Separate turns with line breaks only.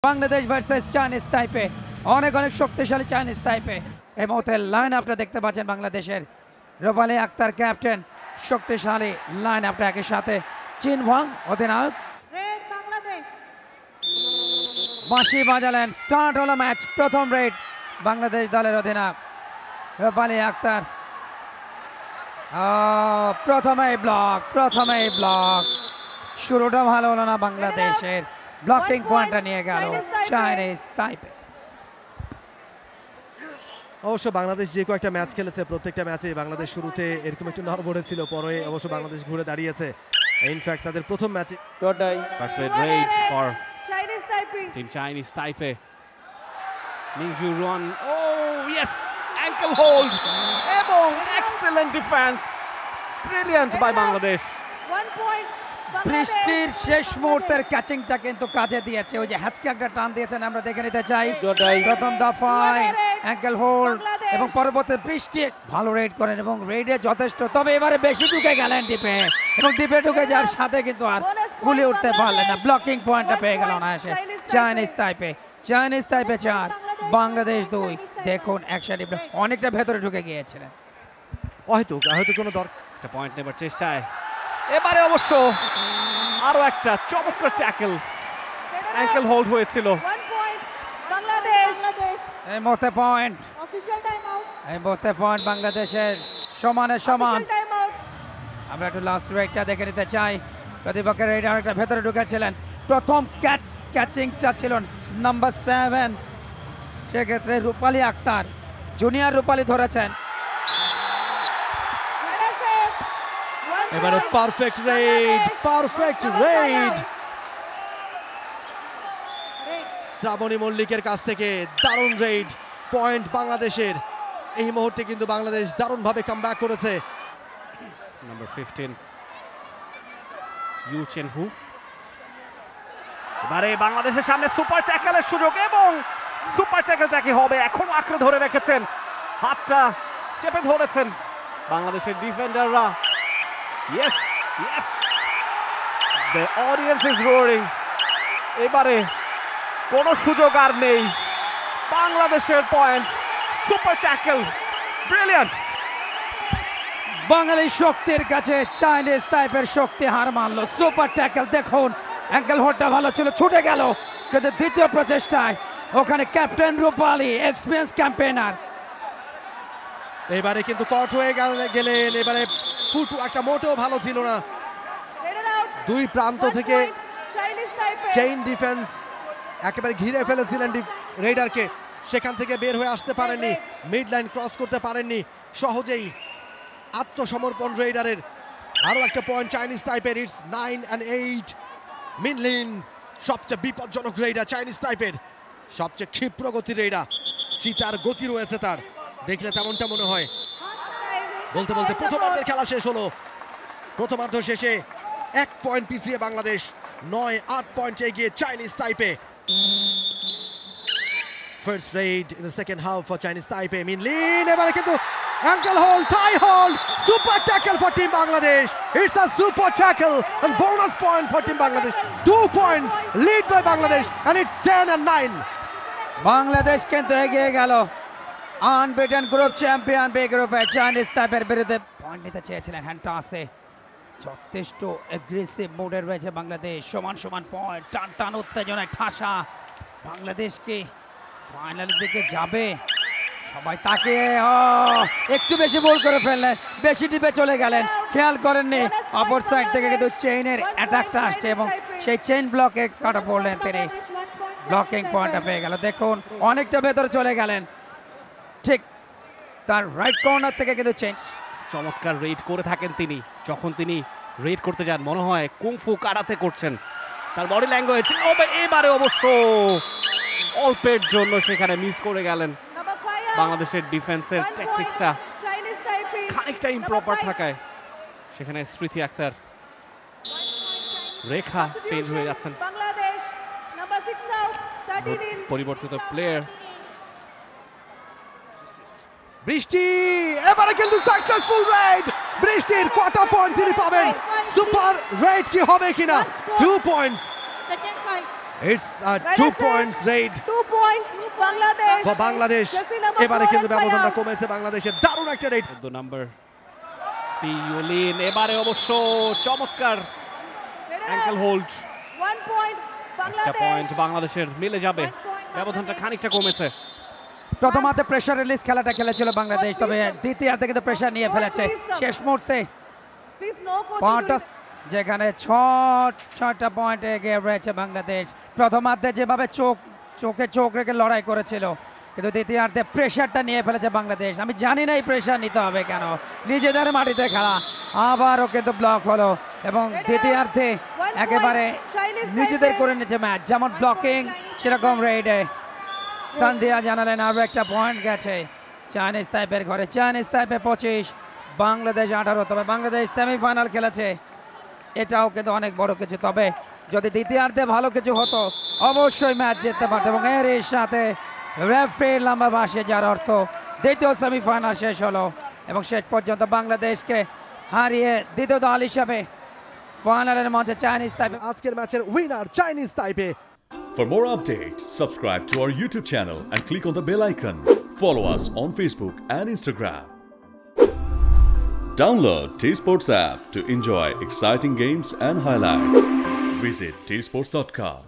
Bangladesh versus Chinese তাইপে, অনেক শক্তিশালী Chinese তাইপে। এই মুহূর্তে লাইন আপনারা দেখতে পাচ্ছেন বাংলাদেশের রূপালী আক্তার ক্যাপ্টেন, শক্তিশালী লাইন আপটা একই সাথে চিন ওয়াং অধিনায়ক। বাঁশি বাজালেন, স্টার্ট হলো ম্যাচ। প্রথম রেড বাংলাদেশ দলের অধিনায়ক রূপালী আক্তার। প্রথমেই ব্লক, শুরুটা ভালো হলো না বাংলাদেশের। ব্লকিং পয়েন্টটা নিয়ে গেল চাইনিজ তাইপে।
অবশ্য বাংলাদেশ যে কয়েকটা ম্যাচ খেলেছে, প্রত্যেকটা ম্যাচে বাংলাদেশ শুরুতে এরকম একটু নড়বড়ে ছিল, পরে অবশ্য বাংলাদেশ ঘুরে দাঁড়িয়েছে। ইনফ্যাক্ট তাদের প্রথম ম্যাচে
Chinese Taipei. Mingzhu Ruan. Oh yes, ankle hold. Ebong, excellent defense. Brilliant by Bangladesh.
1 point.
বৃষ্টির শেষ মুহূর্তের ক্যাচিংটা কিন্তু কাজে দিয়েছে। ওই যে হ্যাচকে একটা টান দিয়েছেন, আমরা দেখে নিতে চাই। প্রথম দফায় অ্যাঙ্কেল হোল্ড এবং পরবর্তী বৃষ্টি ভালো রেড করেন এবং রেডে যথেষ্ট, তবে এবারে বেশি ঢুকে গেলেন ডিপে এবং ডিপে ঢুকে যাওয়ার সাথে কিন্তু আর ফুলে উঠতে পারলেন না। ব্লকিং পয়েন্টটা পেয়ে গেল না এসে চাইনিজ তাইপে। 4, বাংলাদেশ 2। দেখুন একসাথে অনেকটা ভেতরে ঢুকে গিয়েছিলেন।
হয়তো কোনো
একটা পয়েন্ট নেবার চেষ্টায় এবারে অবশ্য আরো একটা চমৎকার ট্যাকল, অ্যাঙ্কেল হোল্ড হয়েছিল।
1 point. Bangladesh.
এই মুহূর্তে পয়েন্ট,
Official time out.
এই মুহূর্তে পয়েন্ট বাংলাদেশের সমান।
Official time out.
আমরা একটু লাস্ট রেডটা দেখে নিতে চাই। প্রতিপক্ষের রেড আরেকটা ভেতরে ঢুকেছিলেন। প্রথম ক্যাচিংটা ছিল নাম্বার 7, সেক্ষেত্রে রূপালী আক্তার, জুনিয়র রূপালী ধরেছেন।
এবারে পারফেক্ট রেড শ্রাবণী মল্লিকের কাছ থেকে। দারুণ রেড, পয়েন্ট বাংলাদেশের। এই মুহূর্তে কিন্তু বাংলাদেশ দারুণভাবে কামব্যাক করেছে।
নাম্বার 15 ইউ চেন হু। এবারে বাংলাদেশের সামনে সুপার ট্যাকলের সুযোগ এবং সুপার ট্যাকলটা কি হবে? এখনো আঁকড়ে ধরে রেখেছেন, হাতটা চেপে ধরেছেন বাংলাদেশের ডিফেন্ডাররা। Yes, the audience is roaring. এবারে কোনো সুযোগ আর নেই। বাংলাদেশের পয়েন্ট, সুপার ট্যাকল, ব্রিলিয়ান্ট।
বাঙালি শক্তির কাছে চাইনিজ তাইপের শক্তি হার মানলো। সুপার ট্যাকল, দেখুন অ্যাঙ্কেল হোল্ডটা ভালো ছিল, ছুটে গেল, কিন্তু দ্বিতীয় প্রচেষ্টায় ওখানে ক্যাপ্টেন রূপালী, এক্সপিরিয়েন্স ক্যাম্পেইনার।
এবারে কিন্তু কট হয়ে গেলেন। এবারে ফুট একটা মোটেও ভালো ছিল না। দুই প্রান্ত থেকে চেইন ডিফেন্স একেবারে ঘিরে ফেলেছিলেন রেডারকে, সেখান থেকে বের হয়ে আসতে পারেননি, মিড লাইন ক্রস করতে পারেননি সহজেই। আত্মসমর্পণ রেডারের। আরও একটা পয়েন্ট চাইনিজ তাইপের। It's 9 and 8। মিনলিন সবচেয়ে বিপজ্জনক রেডার চাইনিজ তাইপের, সবচেয়ে ক্ষিপ্র গতির রেডার। চিতার গতি রয়েছে তার, দেখলে তেমনটা মনে হয়। বলতে প্রথমার্ধের খেলা শেষ হলো। প্রথমার্ধ শেষে 1 পয়েন্ট পিছিয়ে বাংলাদেশ, 9-8 পয়েন্ট এগিয়ে Chinese Taipei. First raid in the second half for Chinese Taipei. Minlin এবারে কিন্তু ankle hold, thigh hold, super tackle for team Bangladesh. It's a super tackle and bonus point for team Bangladesh. 2 points lead by Bangladesh and it's 10 and 9.
Bangladesh কিন্তু এগিয়ে গেল। Unbeaten group champion B গ্রুপে Chinese তাইপের বিরুদ্ধে point নিতে চেয়েছিলেন। Hand টসে যথেষ্ট aggressive মোডে রয়েছে বাংলাদেশ। সমান পয়েন্ট, টান উত্তেজনায় ঠাসা। বাংলাদেশকে ফাইনালের দিকে যাবে সবাই, তাকে একটু বেশি বল করে ফেললেন, বেশি ডিপে চলে গেলেন, খেয়াল করেননি অপর সাইড থেকে কিন্তু চেইনের অ্যাটাকটা আসছে এবং সেই চেইন ব্লকে কাটা পড়লেন তিনি। ব্লকিং পয়েন্টটা পেয়ে গেল। দেখুন অনেকটা ভেতরে চলে গেলেন, ঠিক তার রাইট কর্নার থেকে কিন্তু চেঞ্জ।
চমৎকার রেড করে থাকেন তিনি। যখন তিনি রেড করতে যান মনে হয় কুংফু কারাতে করছেন, তার বডি ল্যাঙ্গুয়েজ। এবারে অবশ্য অল্পের জন্য সেখানে মিস করে গেলেন। বাংলাদেশের ডিফেন্সের ট্যাকটিক্সটা খানিকটা ইমপ্রপার থাকায় সেখানে স্মৃতি আক্তার রেখা চেঞ্জ হয়ে যাচ্ছেন। পরিবর্তিত প্লেয়ার
বৃষ্টি এবারে কিন্তু সাকসেসফুল রেড। বৃষ্টির কটা পয়েন্ট তিনি পাবেন? সুপার রেড কি হবে কিনা? 2 points. It's a 2 points raid
2 points Bangladesh.
for Bangladesh.
Jersey number
এবারে
4
কিন্তু
and
ব্যবধানটা
Fayaz.
কমেছে বাংলাদেশের, দারুণ একটা রেড।
14 নম্বর পিওলিন এবারে অবশ্য চমৎকার
Rated
ankle
out.
Hold.
1 point
একটা পয়েন্ট
Bangladesh.
বাংলাদেশের মিলে যাবে,
1 point
ব্যবধানটা
Bangladesh.
খানিকটা কমেছে।
প্রথমার্ধে প্রেশার রিলিজ খেলাটা খেলেছিল বাংলাদেশ, তবে দ্বিতীয়ার্ধে কিন্তু প্রেশার নিয়ে ফেলেছে শেষ মুহূর্তে
Please no coaching.
Point
during-
যেখানে ছটা পয়েন্টে এগিয়ে রয়েছে বাংলাদেশ। প্রথমার্ধে যেভাবে চোখে চোখ রেখে লড়াই করেছিল, কিন্তু দ্বিতীয়ার্ধে প্রেশারটা নিয়ে ফেলেছে বাংলাদেশ। আমি জানি না এই প্রেশার নিতে হবে কেন, নিজেদের মাটিতে খেলা আবারও কিন্তু ব্লক হলো এবং দ্বিতীয়ার্ধে একেবারে নিজেদের করে নিয়েছে ম্যাচ, যেমন ব্লকিং সেরকম রেডে সন্ধ্যা জানালেন আরও একটা পয়েন্ট গেছে চাইনিজ তাইপের ঘরে। চাইনিজ তাইপে 25, বাংলাদেশ 18। তবে বাংলাদেশ সেমিফাইনাল খেলেছে, এটাও কিন্তু অনেক বড় কিছু। তবে যদি দ্বিতীয়ার্ধে ভালো কিছু হতো অবশ্যই ম্যাচ জিততে পারত, এবং এর সাথে রেফারি লম্বা বাসে, যার অর্থ দ্বিতীয় সেমিফাইনাল শেষ হলো এবং শেষ পর্যন্ত বাংলাদেশকে হারিয়ে দ্বিতীয় দল হিসাবে ফাইনালের মঞ্চে চাইনিজ তাইপে।
আজকের ম্যাচের winner Chinese তাইপে।
For more updates, subscribe to our YouTube channel and click on the bell icon. Follow us on Facebook and Instagram. Download T-Sports app to enjoy exciting games and highlights. Visit tsports.com.